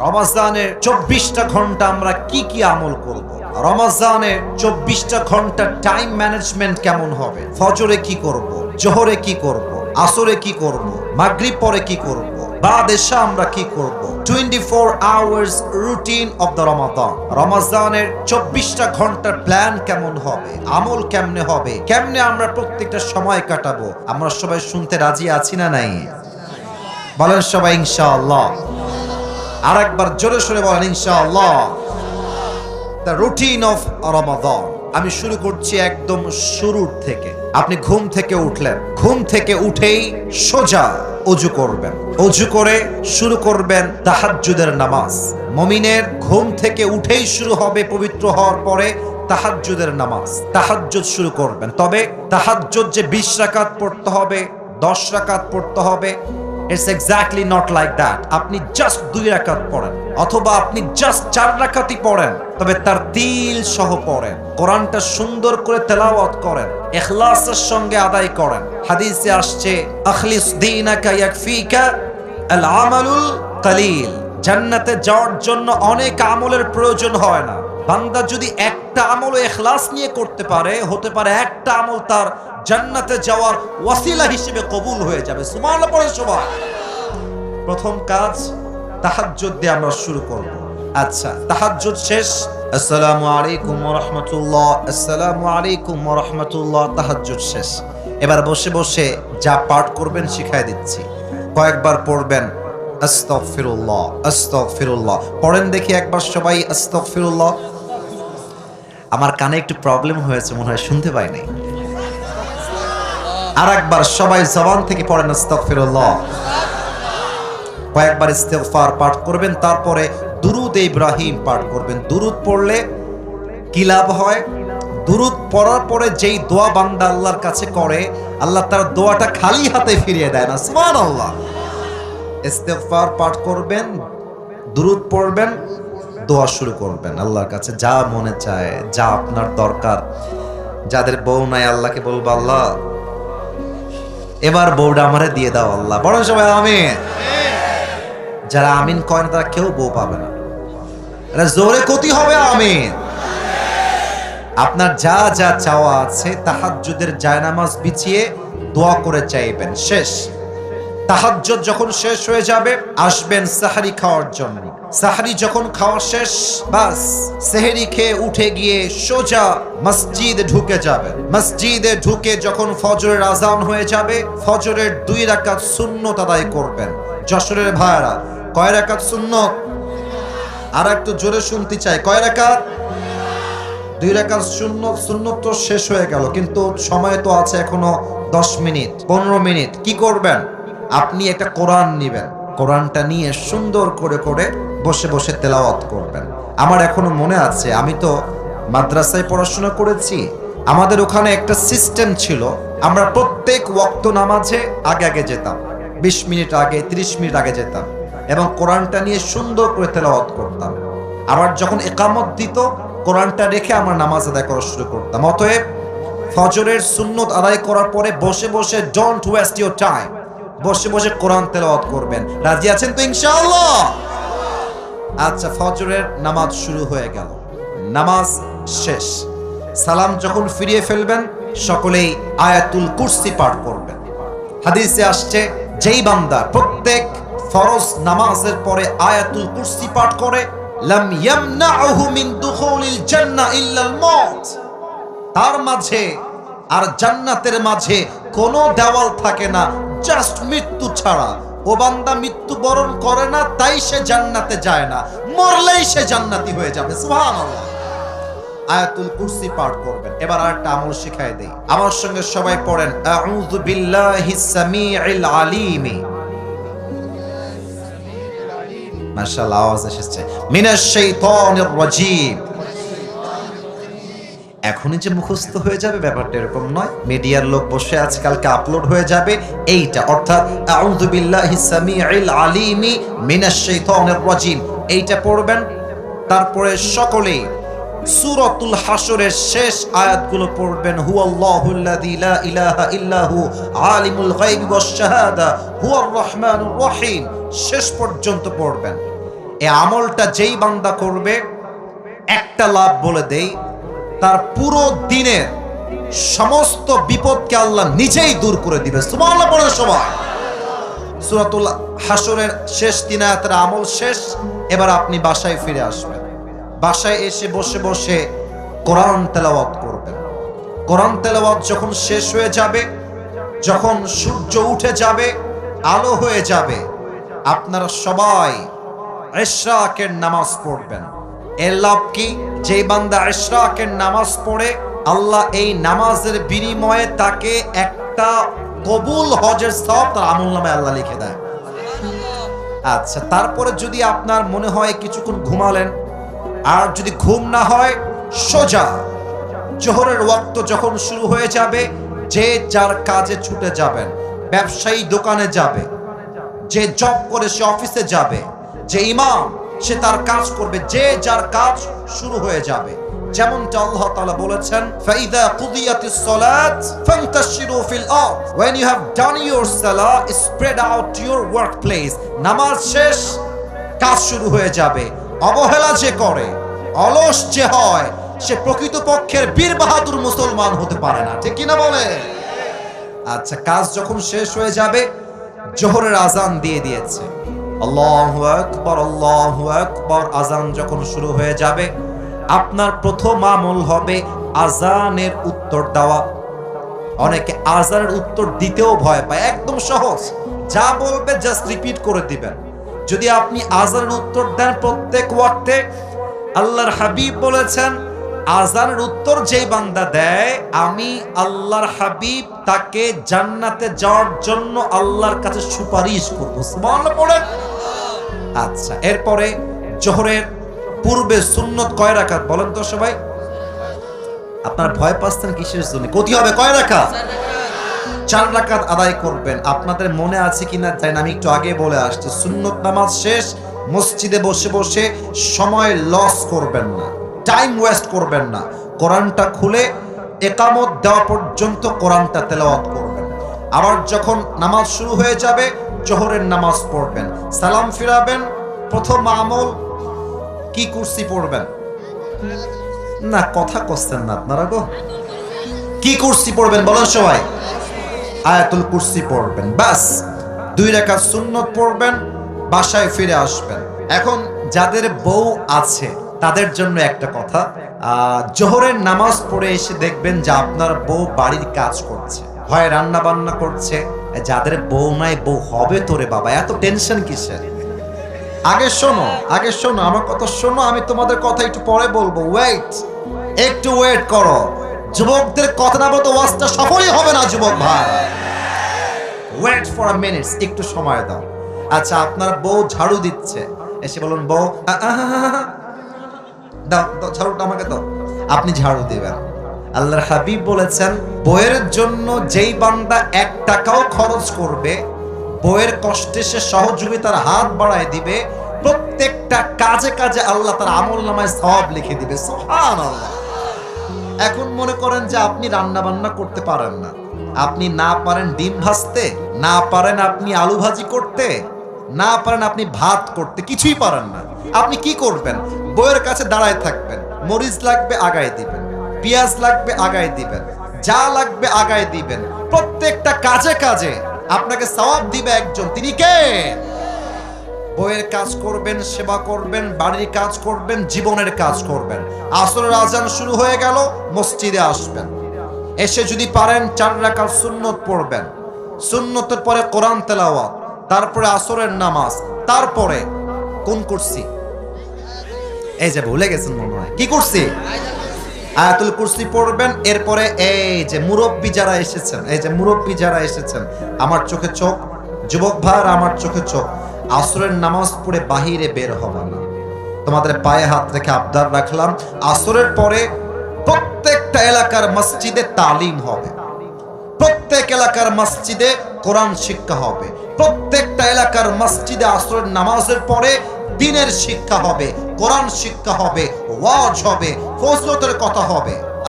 রমজানের 24টা ঘন্টা আমরা কি কি আমল করব? রমজানের 24টা ঘন্টা টাইম ম্যানেজমেন্ট কেমন হবে? ফজরে কি করব, জোহরে কি করব, আসরে কি করব, মাগরিব পরে কি করব, বাদ এশা আমরা কি করব? 24 আওয়ার্স রুটিন অফ দ্য রমাদান। রমজানের 24টা ঘন্টার প্ল্যান কেমন হবে, আমল কেমনে হবে, কেমনে আমরা প্রত্যেকটা সময় কাটাবো? আমরা সবাই শুনতে রাজি আছি না নাই? বলেন সবাই ইনশাআল্লাহ। আর একবার জোরে সোরে বলেন ইনশাআল্লাহ। দ্য রুটিন অফ রমাদান। আমি শুরু করছি একদম শুরুর থেকে। আপনি ঘুম থেকে উঠলেন, ঘুম থেকে উঠেই সোজা অজু করবেন, অজু করে শুরু করবেন তাহাজ্জুদের নামাজ। মুমিনের ঘুম থেকে উঠেই শুরু হবে পবিত্র হওয়ার পরে তাহাজ্জুদের নামাজ। তাহাজ্জুদ শুরু করবেন, তবে তাহাজ্জুদ যে 20 রাকাত পড়তে হবে, 10 রাকাত পড়তে হবে, it's exactly not like that. আপনি জাস্ট 2 রাকাত পড়েন, অথবা আপনি জাস্ট 4 রাকাতই পড়েন, তবে তার তিল সহ পড়েন। কোরআনটা সুন্দর করে তেলাওয়াত করেন, ইখলাসের সঙ্গে আদায় করেন। হাদিসে আসছে আখলিস দীনাকা ইয়াকফিকা আল আমালুল কালিল। জান্নাতে যাওয়ার জন্য অনেক আমলের প্রয়োজন হয় না। বান্দা যদি একটা আমল ইখলাস নিয়ে করতে পারে, হতে পারে একটা আমল তার জান্নাতে যাওয়ার ওয়াসিলা হিসেবে কবুল হয়ে যাবে। সুবহানাল্লাহ পড়ে সবাই। প্রথম কাজ তাহাজ্জুদ দিয়ে আমরা শুরু করব। আচ্ছা, তাহাজ্জুদ শেষ, আসসালামু আলাইকুম ওয়া রাহমাতুল্লাহ, আসসালামু আলাইকুম ওয়া রাহমাতুল্লাহ, তাহাজ্জুদ শেষ। এবার বসে বসে যা পাঠ করবেন শিখাই দিচ্ছি। কয়েকবার পড়বেন আস্তাগফিরুল্লাহ, আস্তাগফিরুল্লাহ। পড়েন দেখি একবার সবাই আস্তাগফিরুল্লাহ। আমার কানে একটু প্রবলেম হয়েছে, মনে হয় শুনতে পাই নাই। আর একবার সবাই জবান থেকে পড়েন আস্তাগফিরুল্লাহ। কয়েকবার ইস্তিগফার পাঠ করবেন, তারপরে দুরুদ ইব্রাহিম পাঠ করবেন। দুরুদ পড়লে কি লাভ হয়? দুরুদ পড়ার পরে যেই দোয়া বান্দা আল্লাহর কাছে করে, আল্লাহ তার দোয়াটা খালি হাতে ফিরিয়ে দেয় না। সুবহানাল্লাহ। ইস্তিগফার পাঠ করবেন, দুরুদ পড়বেন, দোয়া শুরু করবেন আল্লাহর কাছে। যা মনে চায়, যা আপনার দরকার। যাদের বউ নাই আল্লাহকে বলবো, আল্লাহ এবার বউটা আমারে দিয়ে দাও আল্লাহ। বড় সবাই আমিন। যারা আমিন কয় না তারা কেউ বউ পাবে না। এটা জোরে কতি হবে আমিন। আপনার যা যা চাওয়া আছে তাহাজ্জুদের জায়নামাজ বিছিয়ে দোয়া করে চাইবেন। শেষ। তাহাজ্জুদ যখন শেষ হয়ে যাবে, আসবেন সাহরি খাওয়ার জন্য। সাহরি যখন খাওয়া শেষ, বাস সেহরি খেয়ে উঠে গিয়ে সোজা মসজিদে ঢুকে যাবেন। মসজিদে ঢুকে যখন ফজরের আজান হয়ে যাবে, ফজরের 2 রাকাত সুন্নত আদায় করবেন। যশোরের ভাইরা, কয় রাকাত সুন্নত? আর একটু জোরে শুনতে চাই, কয় রাকাত? 2 রাকাত সুন্নত। সুন্নত তো শেষ হয়ে গেল, কিন্তু সময় তো আছে এখনো 10 মিনিট 15 মিনিট। কি করবেন? আপনি একটা কোরআন নেবেন, কোরআনটা নিয়ে সুন্দর করে করে বসে বসে তেলাওয়াত করবেন। আমার এখনো মনে আছে, আমি তো মাদ্রাসায় পড়াশোনা করেছি। আমাদের ওখানে একটা সিস্টেম ছিল, আমরা প্রত্যেক ওয়াক্ত নামাজে আগে আগে যেতাম, 20 মিনিট আগে, 30 মিনিট আগে যেতাম, এবং কোরআনটা নিয়ে সুন্দর করে তেলাওয়াত করতাম। আবার যখন ইকামত দিত, কোরআনটা রেখে আমরা নামাজ আদায় করা শুরু করতাম। অতএব ফজরের সুন্নত আদায় করার পরে বসে বসে ডোন্ট ওয়েস্ট ইউর টাইম, বসে বসে কোরআন তেলাওয়াত করবেন। রাজি আছেন তো ইনশাআল্লাহ? আচ্ছা, ফজরের নামাজ শুরু হয়ে গেল, নামাজ শেষ। সালাম যখন ফিরিয়ে ফেলবেন, সকলেই আয়াতুল কুরসি পাঠ করবেন। হাদিসে আসছে, যেই বান্দা প্রত্যেক ফরজ নামাজের পরে আয়াতুল কুরসি পাঠ করে, লাম ইয়ামনাহু মিন দুখুলিল জান্নাহ ইল্লাল মউত। তার মাঝে আর জান্নাতের মাঝে কোনো দেওয়াল থাকে না, জাস্ট মৃত্যু ছাড়া। ও বান্দা মৃত্যু বরণ করে না, তাই সে জান্নাতে যায় না, মরলেই সে জান্নাতি হয়ে যাবে। সুবহানাল্লাহ। আয়াতুল কুরসি পাঠ করবেন। এবার আরেকটা আমল শিখাই দেই, আমার সঙ্গে সবাই পড়েন আউযু বিল্লাহিস সামিউল আলিম। মাশাআল্লাহ, আওয়াজ এসেছে। মিনাশ শাইতানির রাজীম। এখনই যে মুখস্থ হয়ে যাবে ব্যাপারটা এরকম নয়। মিডিয়ার লোক বসে আছে, কালকে আপলোড হয়ে যাবে এইটা, অর্থাৎ আউযু বিল্লাহিস সামিউল আলিম মিনাশ শাইতানির রাজীম, এইটা পড়বেন। তারপরে সকলেই সূরাতুল হাশরের শেষ আয়াতগুলো পড়বেন। হুয়াল্লাহুল্লাযী লা ইলাহা ইল্লাহু আলিমুল গায়বি ওয়াশ শাহাদা হুয়ার রহমানুর রহিম, শেষ পর্যন্ত পড়বেন। এই আমলটা যেই বান্দা করবে, একটা লাভ বলে দেই, তার পুরো দিনের সমস্ত বিপদকে আল্লাহ নিজেই দূর করে দিবে। সুবহানাল্লাহ পড়ে সবাই। সূরাতুল হাশরের শেষ 3 আয়াতের আমল শেষ। এবার আপনি বাসায় ফিরে আসবেন। বাসায় এসে বসে বসে কোরআন তেলাওয়াত করবেন। কোরআন তেলাওয়াত যখন শেষ হয়ে যাবে, যখন সূর্য উঠে যাবে, আলো হয়ে যাবে, আপনারা সবাই ইশরাকের নামাজ পড়বেন। এর লাভ কি? যে বান্দা ইশরাকের নামাজ পড়ে, আল্লাহ এই নামাজের বিনিময়ে তাকে একটা কবুল হজের সওয়াব তার আমলনামায় আল্লাহ লিখে দেয়। আচ্ছা, তারপরে যদি আপনার মনে হয় কিছুক্ষণ ঘুমালেন, আর যদি ঘুম না হয়, সোজা জোহরের ওয়াক্ত যখন শুরু হয়ে যাবে, যে যার কাজে ছুটে যাবেন। ব্যবসায়ী দোকানে যাবে, যে জব করে সে অফিসে যাবে, যে ইমাম সে তার কাজ করবে, যে যার কাজ শুরু হয়ে যাবে। যেমনটা আল্লাহ তাআলা বলেছেন, ফাইদা কুদিয়াতিস সালাত ফান্তাশিরু ফিল আরদ, when you have done your salah spread out to your workplace। নামাজ শেষ, কাজ শুরু হয়ে যাবে। অবহেলা যে করে, অলস যে হয়, সে প্রকৃতপক্ষের বীর বাহাদুর মুসলমান হতে পারে না। ঠিক কি না বলে? আচ্ছা, কাজ যখন শেষ হয়ে যাবে, জোহরের আজান দিয়ে দিয়েছে, আল্লাহু আকবার আল্লাহু আকবার আজান যখন শুরু হয়ে যাবে, আপনার প্রথম আমল হবে আজানের উত্তর দেওয়া। অনেকে আজানের উত্তর দিতেও ভয় পায়। একদম সহজ, যা বলবে জাস্ট রিপিট করে দিবেন। যদি আপনি আজানের উত্তর দেন প্রত্যেক ওয়াক্তে, আল্লাহর হাবিব বলেছেন, আজানের উত্তর যেই বান্দা দেয়, আমি আল্লাহর হাবিব তাকে জান্নাতে যাওয়ার জন্য আল্লাহর কাছে সুপারিশ করব। সুবহানাল্লাহ পড়েন। আচ্ছা, এরপরে জোহরের পূর্বে সুন্নত কয় রাকাত বলেন তো সবাই? আপনারা ভয় পাচ্ছেন কিসের জন্য? কতি হবে? কয় রাকাত? 4 রাকাত আদায় করবেন। আপনাদের মনে আছে কিনা জানি না, আমি একটু আগে বলে আসছি, সুন্নত নামাজ শেষ, মসজিদে বসে বসে সময় লস করবেন না, টাইম ওয়েস্ট করবেন না। কোরআনটা খুলে ইকামত দেওয়া পর্যন্ত কোরআনটা তেলাওয়াত করবেন। আবার যখন নামাজ শুরু হয়ে যাবে, জোহরের নামাজ পড়বেন, সালাম ফিরাবেন। প্রথম আমল কি? কুরসি পড়বেন না? কথা কচ্ছেন না আপনারা গো। কি কুরসি পড়বেন বলেন সবাই? আয়াতুল কুরসি পড়বেন। বাস 2 রাকাত সুন্নত পড়বেন, বাসায় ফিরে আসবেন। এখন যাদের বউ আছে তাদের জন্য একটা কথা, জোহরের নামাজ পড়ে এসে দেখবেন যে আপনার বউ বাড়ির কাজ করছে, হয় রান্না বান্না করছে। যাদের বউ নাই, বউ হবে তোরে বাবা, এত টেনশন কিসের? আগে শোনো, আগে শোনো আমার কথা, শোনো, আমি তোমাদের কথা একটু পরে বলবো। ওয়েট, একটু ওয়েট করো। যুবকদের কথা না বলতে ওয়াজটা সফলই হবে না যুবক ভাই। ওয়েট ফর আ মিনিট, একটু সময় দাও। আচ্ছা, আপনার বউ ঝাড়ু দিচ্ছে, এসে বলুন, বউ দাও দাও ঝাড়ুটা আমাকে দাও। আপনি ঝাড়ু দিবেন। আল্লাহর হাবিব বলেছেন, বউয়ের জন্য যেই বান্দা 1 টাকাও খরচ করবে, বউয়ের কষ্টে সে সহযোগিতার হাত বাড়ায় দিবে, প্রত্যেকটা কাজে কাজে আল্লাহ তার আমলনামায় সওয়াব লিখে দিবে। সুবহানাল্লাহ। এখন মনে করেন যে আপনি রান্না বান্না করতে পারেন না, আপনি না পারেন ডিম ভাজতে, না পারেন আপনি আলু ভাজি করতে, না পারেন আপনি ভাত করতে, কিছুই পারেন না। আপনি কি করবেন? বউয়ের কাছে দাঁড়ায় থাকবেন। মরিচ লাগবে আগায় দিবেন, পেঁয়াজ লাগবে আগায় দিবেন, যা লাগবে আগায় দিবেন। প্রত্যেকটা কাজে কাজে আপনাকে সওয়াব দিবে একজন, তিনি কে? বউয়ের কাজ করবেন, সেবা করবেন, বাড়ির কাজ করবেন, জীবনের কাজ করবেন। আসরের আজান শুরু হয়ে গেল, মসজিদে আসবেন। এসে যদি পারেন 4 রাকাত সুন্নত পড়বেন। সুন্নতের পরে কোরআন তেলাওয়াত, তারপরে আসরের নামাজ, তারপরে কোন কুরসি? এই যে ভুলে গেছেন মনে হয়, কি কুরসি? আয়াতুল কুরসি পড়বেন। এরপরে এই যে মুরব্বী যারা এসেছেন, এই যে মুরব্বী যারা এসেছেন, আমার চোখে চোখ, যুবক ভাইরা আমার চোখে চোখ, আসরের নামাজ পড়ে বাহিরে বের হবে না। তোমাদের পায়ে হাত রেখে আবদার রাখলাম, আসরের পরে প্রত্যেকটা এলাকার মসজিদে তালিম হবে, প্রত্যেক এলাকার মসজিদে কোরআন শিক্ষা হবে, প্রত্যেকটা এলাকার মসজিদে আসরের নামাজের পরে দ্বীনের শিক্ষা হবে, কোরআন শিক্ষা হবে, ওয়াজ হবে, ফজিলতের কথা হবে।